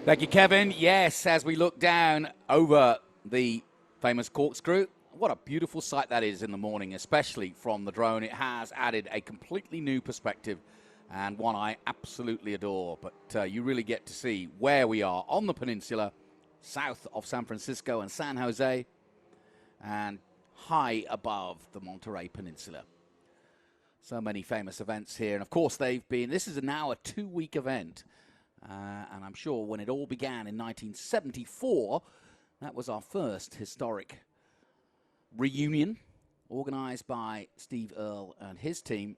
Thank you, Kevin. Yes, as we look down over the famous Corkscrew, what a beautiful sight that is in the morning, especially from the drone. It has added a completely new perspective and one I absolutely adore. But you really get to see where we are on the peninsula, south of San Francisco and San Jose, and high above the Monterey Peninsula. So many famous events here. And, of course, this is now a 2-week event. And I'm sure when it all began in 1974, that was our first historic reunion organized by Steve Earle and his team.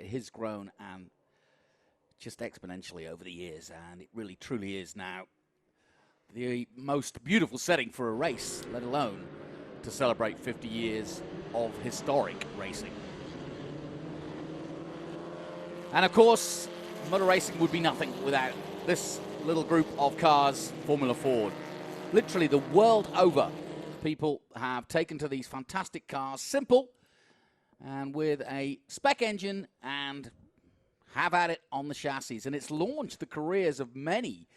It has grown and just exponentially over the years, and it really truly is now the most beautiful setting for a race, let alone to celebrate 50 years of historic racing. And of course, motor racing would be nothing without this little group of cars, Formula Ford. Literally the world over, people have taken to these fantastic cars, simple and with a spec engine, and have at it on the chassis. And it's launched the careers of many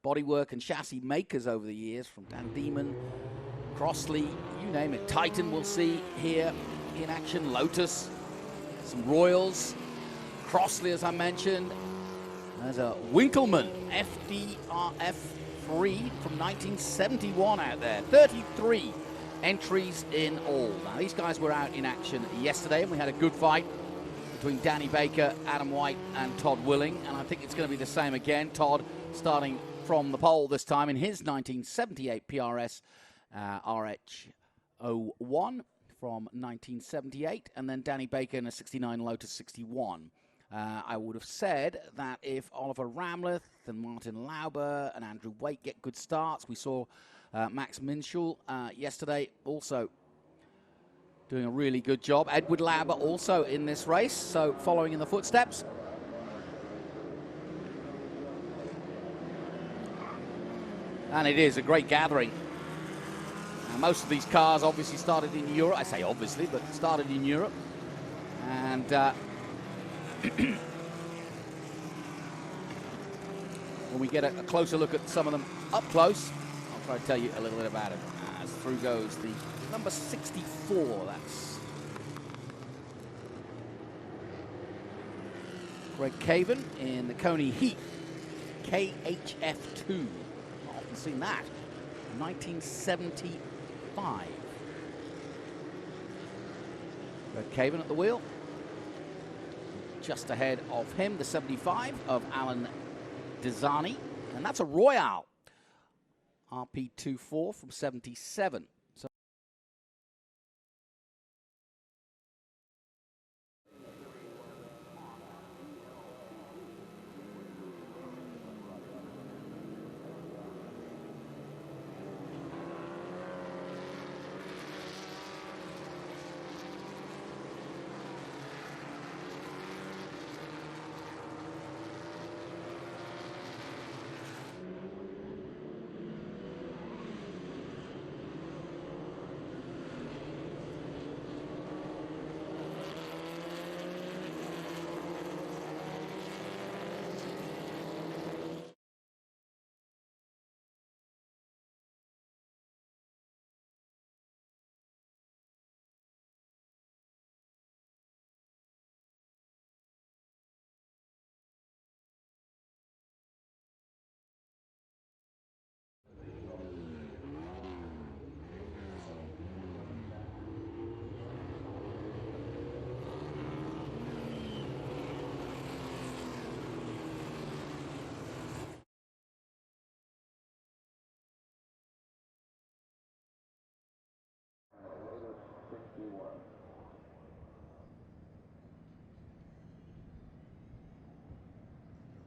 bodywork and chassis makers over the years, from Dan Demon, Crossley, you name it. Titan we'll see here in action, Lotus, some Royals, Crossley as I mentioned. There's a Winkleman FDRF3 from 1971 out there. 33 entries in all. Now, these guys were out in action yesterday, and we had a good fight between Danny Baker, Adam White, and Todd Willing. And I think it's going to be the same again. Todd starting from the pole this time in his 1978 PRS RH01 from 1978. And then Danny Baker in a 69 Lotus 61. I would have said that if Oliver Ramleth and Martin Lauber and Andrew Waite get good starts, we saw Max Minschul yesterday also doing a really good job. Edward Lauber also in this race, so following in the footsteps. And it is a great gathering. Most of these cars obviously started in Europe. I say obviously, but started in Europe. And when we get a closer look at some of them up close, I'll try to tell you a little bit about it. As through goes the number 64, that's Greg Caven in the Coney Heat KHF2. Not often seen that. 1975. Greg Caven at the wheel. Just ahead of him, the 75 of Alan Desani. And that's a Royale RP24 from 77. So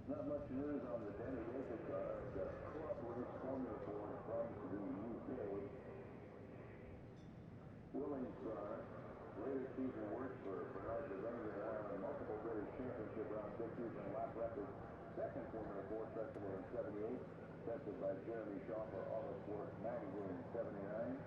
not much news on the Danny Baker car. The club race Formula Ford from the UK. Willing's car. Later season work for Bernard DeVander on multiple British Championship round victories and lap record. Second Formula Ford Festival in 78. Tested by Jeremy Shaw for Autosport magazine in 79.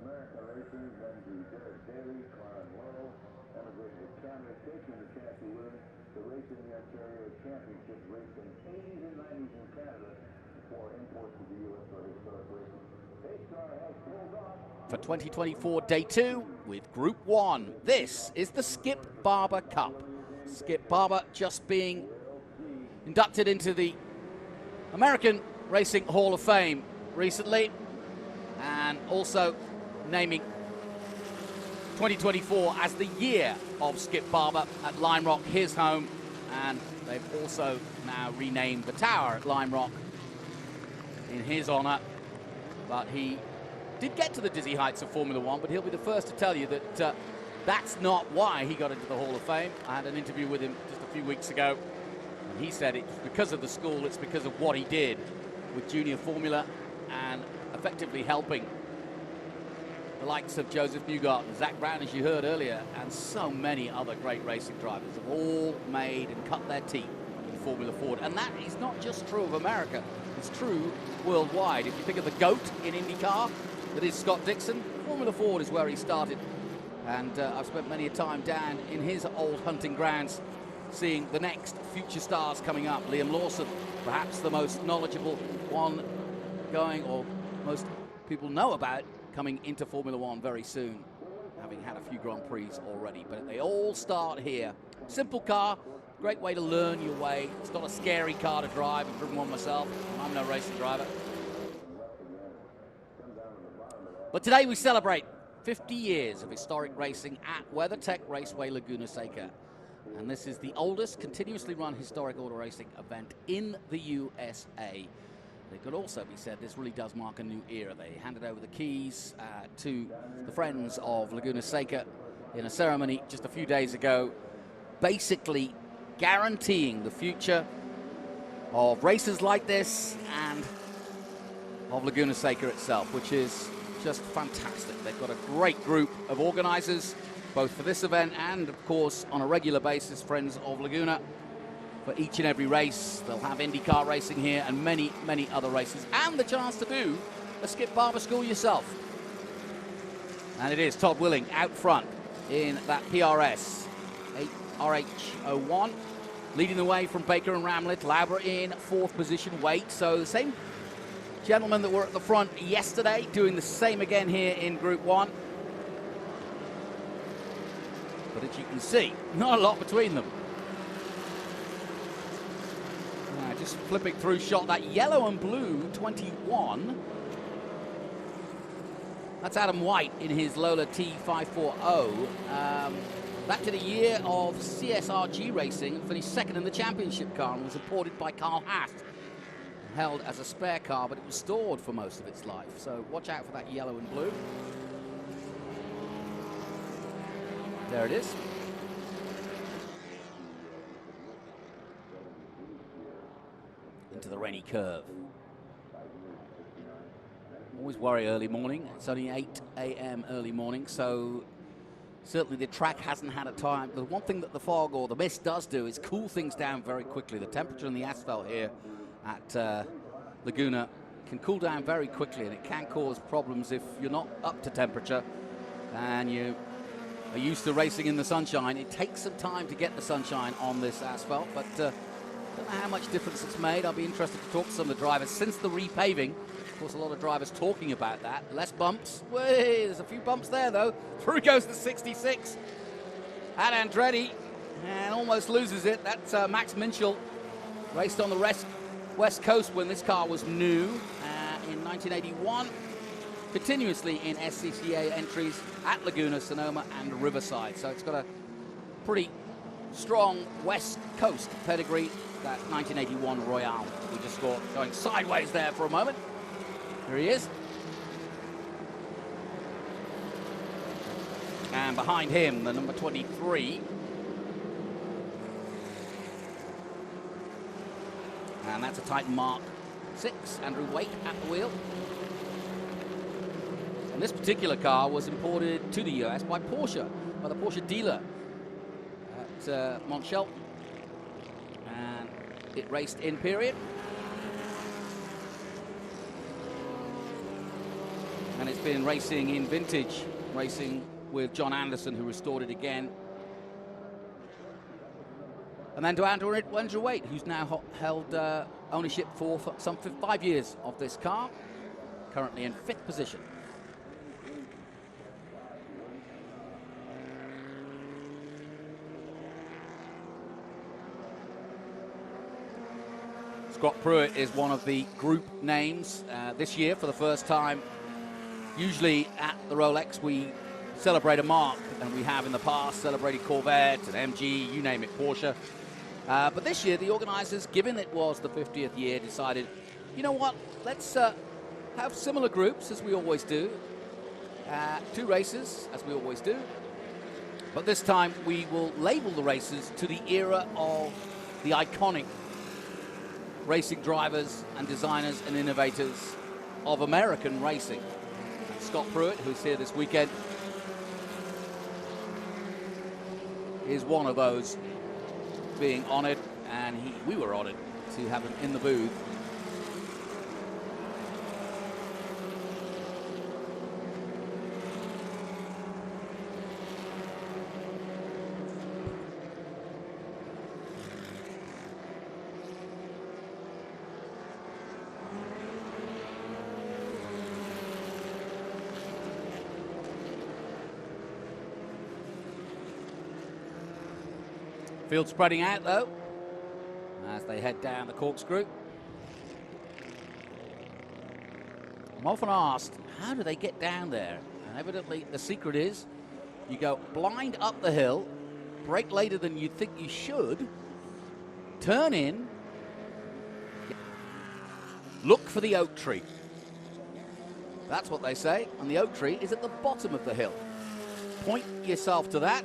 American Racing, then to Derek Daly, Clarence Lowe, emigrated to Canada, taking the chance to win the race in the Ontario Championship, raced in 80s and 90s in Canada before imports to the U.S. for historic racing. Paystar has pulled off for 2024 Day 2 with Group 1. This is the Skip Barber Cup. Skip Barber just being inducted into the American Racing Hall of Fame recently, and also naming 2024 as the year of Skip Barber at Lime Rock, his home, and they've also now renamed the tower at Lime Rock in his honor. But he did get to the dizzy heights of Formula One, but he'll be the first to tell you that that's not why he got into the Hall of Fame. I had an interview with him just a few weeks ago, and he said it's because of the school, it's because of what he did with junior Formula and effectively helping the likes of Joseph Newgarden, Zach Brown, as you heard earlier, and so many other great racing drivers have all made and cut their teeth in Formula Ford. And that is not just true of America, it's true worldwide. If you think of the GOAT in IndyCar, that is Scott Dixon, Formula Ford is where he started. And I've spent many a time down in his old hunting grounds seeing the next future stars coming up. Liam Lawson, perhaps the most knowledgeable one going, or most people know about coming into Formula One very soon, having had a few Grand Prix already. But they all start here. Simple car, great way to learn your way. It's not a scary car to drive. I've driven one myself. I'm no racing driver. But today we celebrate 50 years of historic racing at WeatherTech Raceway Laguna Seca. And this is the oldest continuously run historic auto racing event in the USA. It could also be said this really does mark a new era. They handed over the keys to the friends of Laguna Seca in a ceremony just a few days ago, basically guaranteeing the future of races like this and of Laguna Seca itself, which is just fantastic. They've got a great group of organizers, both for this event and, of course, on a regular basis, friends of Laguna. For each and every race, they'll have IndyCar racing here and many, many other races, and the chance to do a Skip Barber school yourself. And it is Todd Willing out front in that PRS 8RH01, leading the way from Baker and Ramlett. Lauber in fourth position, Wait. So the same gentlemen that were at the front yesterday doing the same again here in Group 1. But as you can see, not a lot between them. Just flipping through shot, that yellow and blue 21. That's Adam White in his Lola T540. That did a year of CSRG racing and finished second in the championship car and was imported by Carl Haas. Held as a spare car, but it was stored for most of its life. So watch out for that yellow and blue. There it is. Into the rainy curve. Always worry early morning. It's only 8 a.m. early morning, so certainly the track hasn't had a time. The one thing that the fog or the mist does do is cool things down very quickly. The temperature in the asphalt here at Laguna can cool down very quickly, and it can cause problems if you're not up to temperature and you are used to racing in the sunshine. It takes some time to get the sunshine on this asphalt, but I don't know how much difference it's made. I'll be interested to talk to some of the drivers since the repaving. Of course, a lot of drivers talking about that. Less bumps. Way, there's a few bumps there, though. Through goes the 66 at Andretti and almost loses it. That's Max Minchel. Raced on the West Coast when this car was new in 1981. Continuously in SCCA entries at Laguna, Sonoma, and Riverside. So it's got a pretty strong West Coast pedigree. That 1981 Royale we just saw going sideways there for a moment. Here he is. And behind him, the number 23. And that's a Titan Mark 6, Andrew Waite at the wheel. And this particular car was imported to the US by Porsche, by the Porsche dealer at Montchel. And it raced in period. And it's been racing in vintage, racing with John Anderson, who restored it again And then to Andrew Waite, who's now held ownership for some 5 years of this car, currently in 5th position. Scott Pruitt is one of the group names this year for the first time. Usually at the Rolex we celebrate a mark, and we have in the past celebrated Corvette and MG, you name it, Porsche. But this year the organisers, given it was the 50th year, decided, you know what, let's have similar groups as we always do. 2 races as we always do. But this time we will label the races to the era of the iconic racing drivers and designers and innovators of American racing. And Scott Pruitt, who's here this weekend, is one of those being honoured, and we were honoured to have him in the booth. Field spreading out, though, as they head down the Corkscrew. I'm often asked, how do they get down there? And evidently the secret is you go blind up the hill, brake later than you think you should, turn in, look for the oak tree. That's what they say, and the oak tree is at the bottom of the hill. Point yourself to that,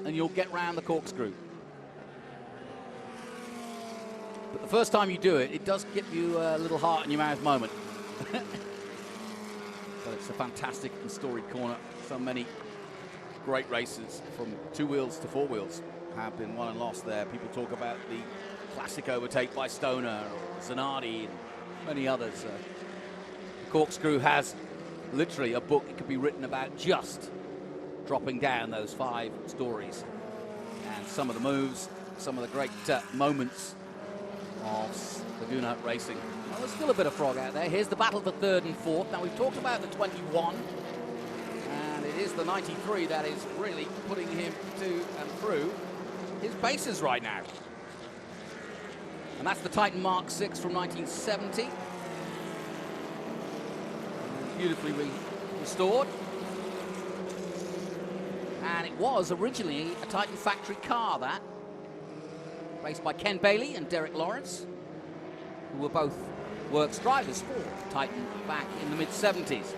and you'll get round the Corkscrew. But the first time you do it, it does give you a little heart in your mouth moment. But it's a fantastic and storied corner. So many great races from 2 wheels to 4 wheels have been won and lost there. People talk about the classic overtake by Stoner or Zanardi and many others. Corkscrew has literally a book it could be written about just dropping down those 5 stories. And some of the moves, some of the great moments of Laguna racing. Well, there's still a bit of frog out there. Here's the battle for 3rd and 4th. Now, we've talked about the 21, and it is the 93 that is really putting him to and through his paces right now. And that's the Titan Mark 6 from 1970. Beautifully restored. And it was originally a Titan factory car, that. Raced by Ken Bailey and Derek Lawrence, who were both works drivers for Titan back in the mid-70s.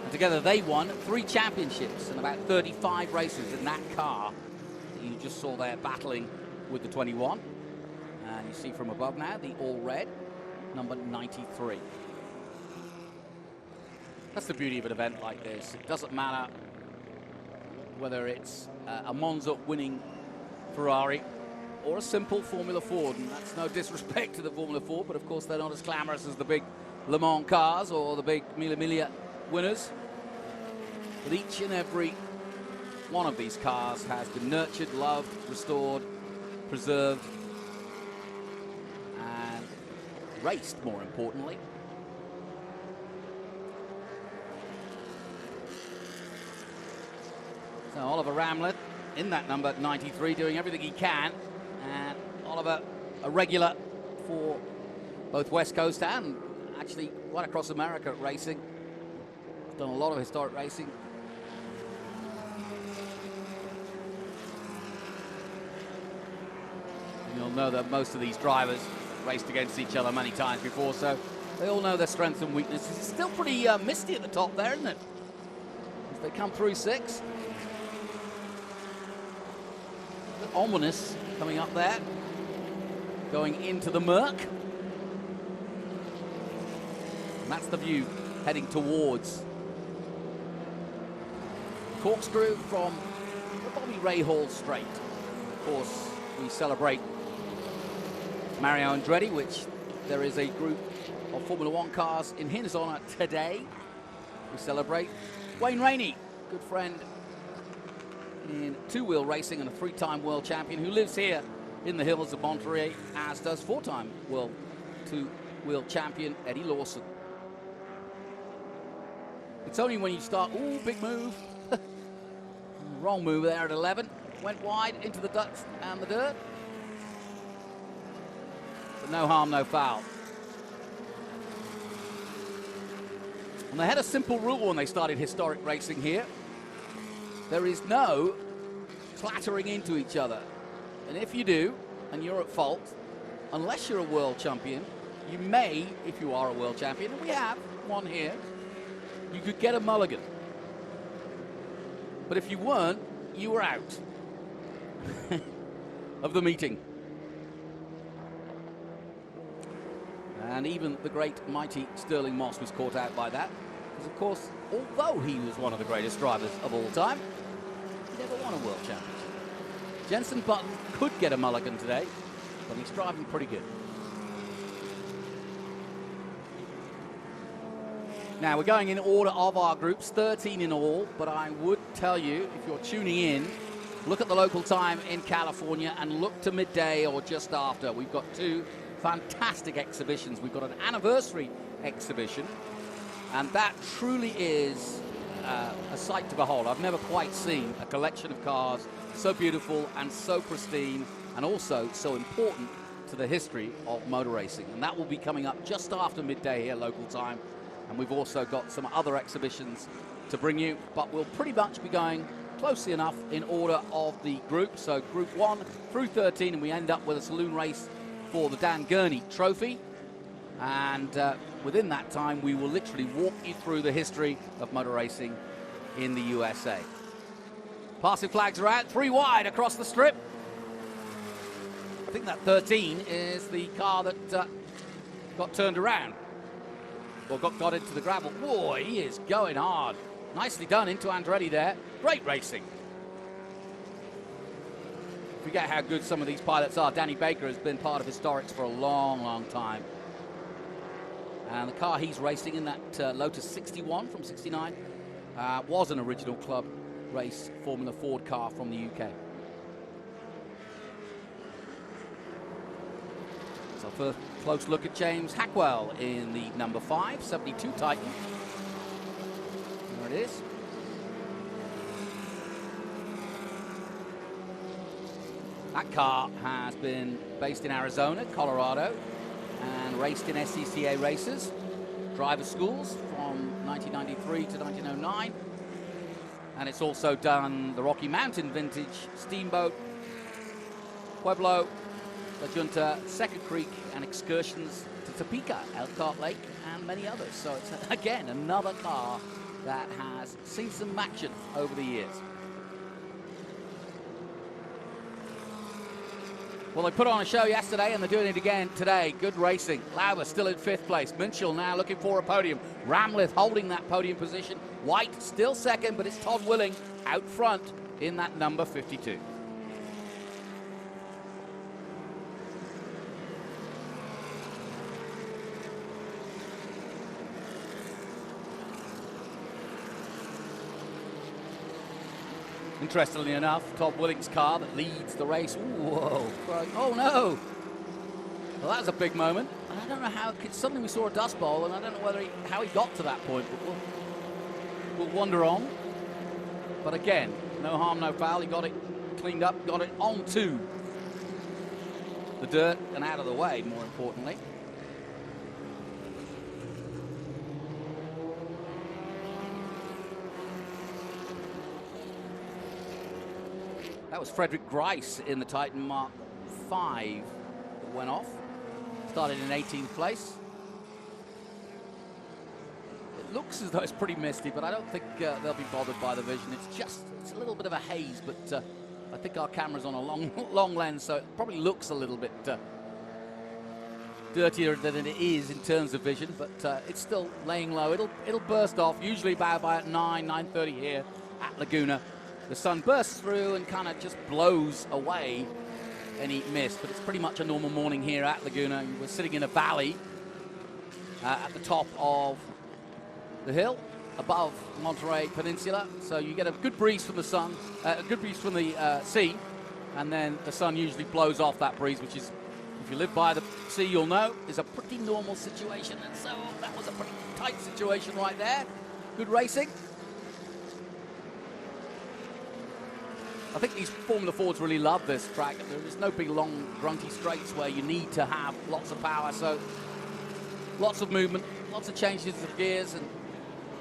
And together they won 3 championships and about 35 races in that car that you just saw there battling with the 21. And you see from above now the all-red, number 93. That's the beauty of an event like this. It doesn't matter whether it's a Monza winning Ferrari or a simple Formula Ford, and that's no disrespect to the Formula Ford, but of course they're not as glamorous as the big Le Mans cars or the big Mille Miglia winners. But each and every one of these cars has been nurtured, loved, restored, preserved, and raced, more importantly. So Oliver Ramlet in that number 93, doing everything he can. And Oliver, a regular for both West Coast and actually right across America at racing. Done a lot of historic racing. And you'll know that most of these drivers raced against each other many times before, so they all know their strengths and weaknesses. It's still pretty misty at the top there, isn't it? As they come through 6. Ominous coming up there, going into the murk. And that's the view heading towards Corkscrew from the Bobby Rahal Straight. Of course, we celebrate Mario Andretti, which there is a group of Formula One cars in his honor today. We celebrate Wayne Rainey, good friend in two-wheel racing and a three-time world champion who lives here in the hills of Monterey, as does four-time world two-wheel champion Eddie Lawson. It's only when you start, ooh, big move. Wrong move there at 11. Went wide into the dust and the dirt. But no harm, no foul. And they had a simple rule when they started historic racing here. There is no clattering into each other. And if you do, and you're at fault, unless you're a world champion, you may, if you are a world champion, and we have one here, you could get a mulligan. But if you weren't, you were out of the meeting. And even the great, mighty Sterling Moss was caught out by that. Because, of course, although he was one of the greatest drivers of all time, he never won a world championship. Jenson Button could get a mulligan today, but he's driving pretty good. Now, we're going in order of our groups, 13 in all, but I would tell you, if you're tuning in, look at the local time in California and look to midday or just after. We've got two fantastic exhibitions. We've got an anniversary exhibition, and that truly is a sight to behold. I've never quite seen a collection of cars so beautiful and so pristine, and also so important to the history of motor racing. And that will be coming up just after midday here, local time. And we've also got some other exhibitions to bring you, but we'll pretty much be going closely enough in order of the group. So group 1 through 13, and we end up with a saloon race for the Dan Gurney Trophy. And within that time, we will literally walk you through the history of motor racing in the USA. Passing flags are out, 3 wide across the strip. I think that 13 is the car that got turned around. Or got into the gravel. Boy, he is going hard. Nicely done into Andretti there. Great racing. Forget how good some of these pilots are. Danny Baker has been part of historics for a long, long time. And the car he's racing in, that Lotus 61 from 69, was an original club race Formula Ford car from the UK. So first close look at James Hackwell in the number 5, 72 Titan. There it is. That car has been based in Arizona, Colorado, and raced in SCCA races, driver schools from 1993 to 1909. And it's also done the Rocky Mountain Vintage, Steamboat, Pueblo, La Junta, Second Creek, and excursions to Topeka, Elkhart Lake, and many others. So it's, again, another car that has seen some action over the years. Well, they put on a show yesterday, and they're doing it again today. Good racing. Lauber still in 5th place. Minchell now looking for a podium. Ramlith holding that podium position. White still second, but it's Todd Willing out front in that number 52. Interestingly enough, Todd Willing's car that leads the race. Whoa. Oh, no. Well, that was a big moment. I don't know how. Suddenly we saw a dust bowl, and I don't know how he got to that point. But we'll wander on. But again, no harm, no foul. He got it cleaned up, got it onto the dirt and out of the way, more importantly. That was Frederick Grice in the Titan Mark 5 that went off. Started in 18th place. It looks as though it's pretty misty, but I don't think they'll be bothered by the vision. It's a little bit of a haze, but I think our camera's on a long lens, so it probably looks a little bit dirtier than it is in terms of vision, but it's still laying low. It'll burst off, usually by at 9:30 here at Laguna. The sun bursts through and kind of just blows away any mist, but it's pretty much a normal morning here at Laguna. We're sitting in a valley at the top of the hill, above Monterey Peninsula, so you get a good breeze from the sun, a good breeze from the sea, and then the sun usually blows off that breeze, which is, if you live by the sea, you'll know, is a pretty normal situation. And so that was a pretty tight situation right there. Good racing. I think these Formula Fords really love this track. There's no big, long, grunty straights where you need to have lots of power, so lots of movement, lots of changes of gears, and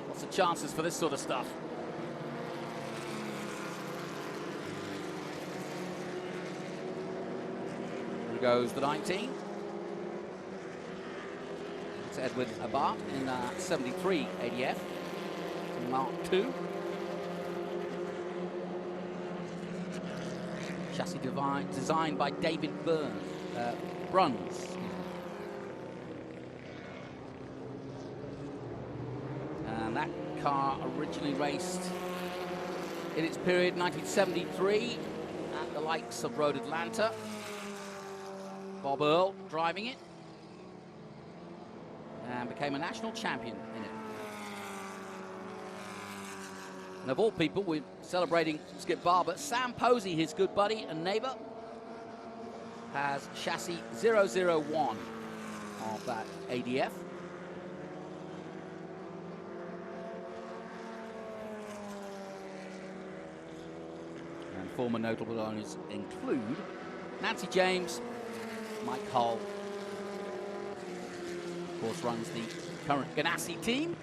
lots of chances for this sort of stuff. Here goes the 19. It's Edwin Abarth in 73 ADF, Mark II. Chassis designed by David Bruns. And that car originally raced in its period 1973 at the likes of Road Atlanta. Bob Earl driving it and became a national champion in it. And of all people, we're celebrating Skip Barber. Sam Posey, his good buddy and neighbor, has chassis 001 of that ADF. And former notable owners include Nancy James, Mike Hull, of course runs the current Ganassi team.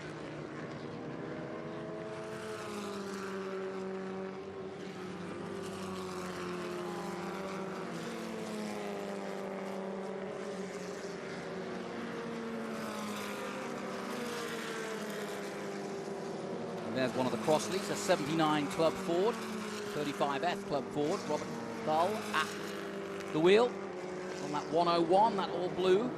There's one of the Crossleys, a 79 Club Ford, 35F Club Ford. Robert Thull at the wheel on that 101, that all blue.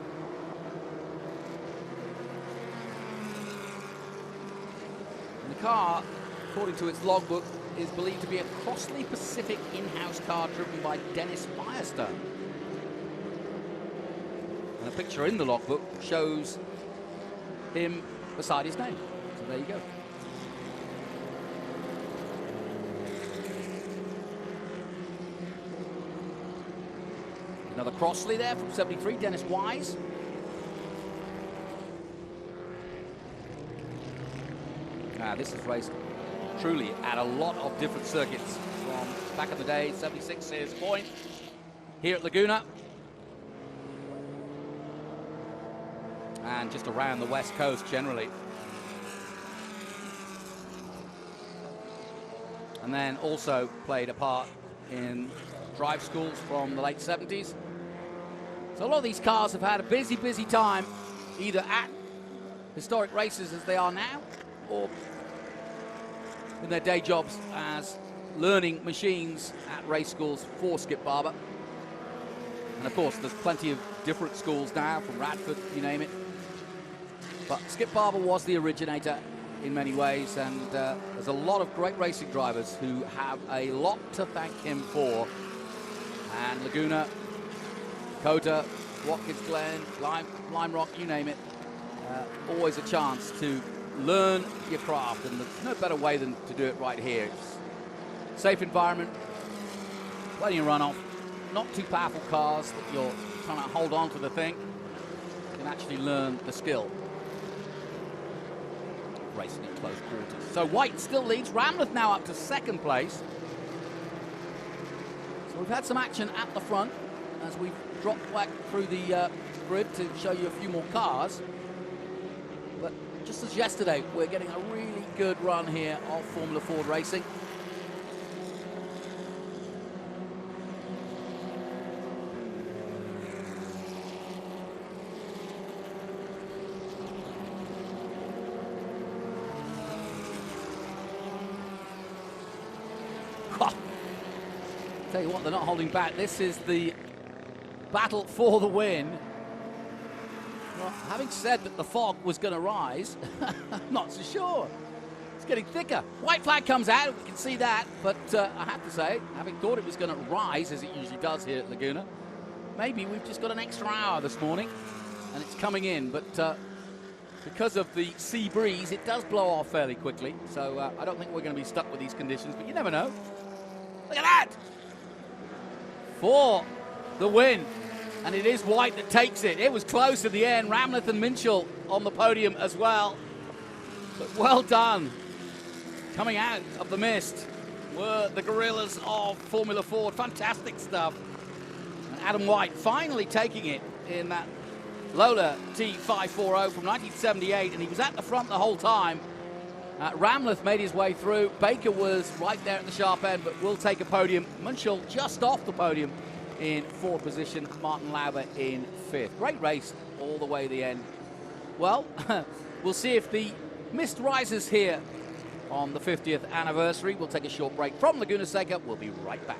And the car, according to its logbook, is believed to be a Crossley Pacific in-house car driven by Dennis Firestone. And the picture in the logbook shows him beside his name. So there you go. Another Crossley there from 73, Dennis Wise. Now this is raced truly at a lot of different circuits from back in the day, 76 Sears Point, here at Laguna, and just around the West Coast generally. And then also played a part in drive schools from the late 70s. So a lot of these cars have had a busy, busy time, either at historic races as they are now, or in their day jobs as learning machines at race schools for Skip Barber. And of course, there's plenty of different schools now, from Radford, you name it. But Skip Barber was the originator in many ways, and there's a lot of great racing drivers who have a lot to thank him for. And Laguna, Dakota, Watkins Glen, Lime Rock, you name it, always a chance to learn your craft, and there's no better way than to do it right here. It's safe environment, plenty of runoff, not too powerful cars that you're trying to hold on to the thing. You can actually learn the skill. Racing in close quarters. So White still leads. Ramleth now up to second place. So we've had some action at the front as we've dropped back through the grid to show you a few more cars. But just as yesterday, we're getting a really good run here of Formula Ford racing. Tell you what, they're not holding back. This is the battle for the win. Well, having said that the fog was going to rise, I'm not so sure. It's getting thicker. White flag comes out, we can see that, but I have to say, having thought it was going to rise, as it usually does here at Laguna, maybe we've just got an extra hour this morning, and it's coming in, but Because of the sea breeze, it does blow off fairly quickly. So I don't think we're going to be stuck with these conditions, but you never know. Look at that! For the win. And it is White that takes it. It was close at the end. Ramleth and Minchell on the podium as well. But well done. Coming out of the mist were the gorillas of Formula Ford. Fantastic stuff. And Adam White finally taking it in that Lola T540 from 1978, and he was at the front the whole time. Ramleth made his way through. Baker was right there at the sharp end, but will take a podium. Munchell just off the podium in fourth position. Martin Lauber in fifth. Great race all the way to the end. Well, we'll see if the mist rises here on the 50th anniversary. We'll take a short break from Laguna Seca. We'll be right back.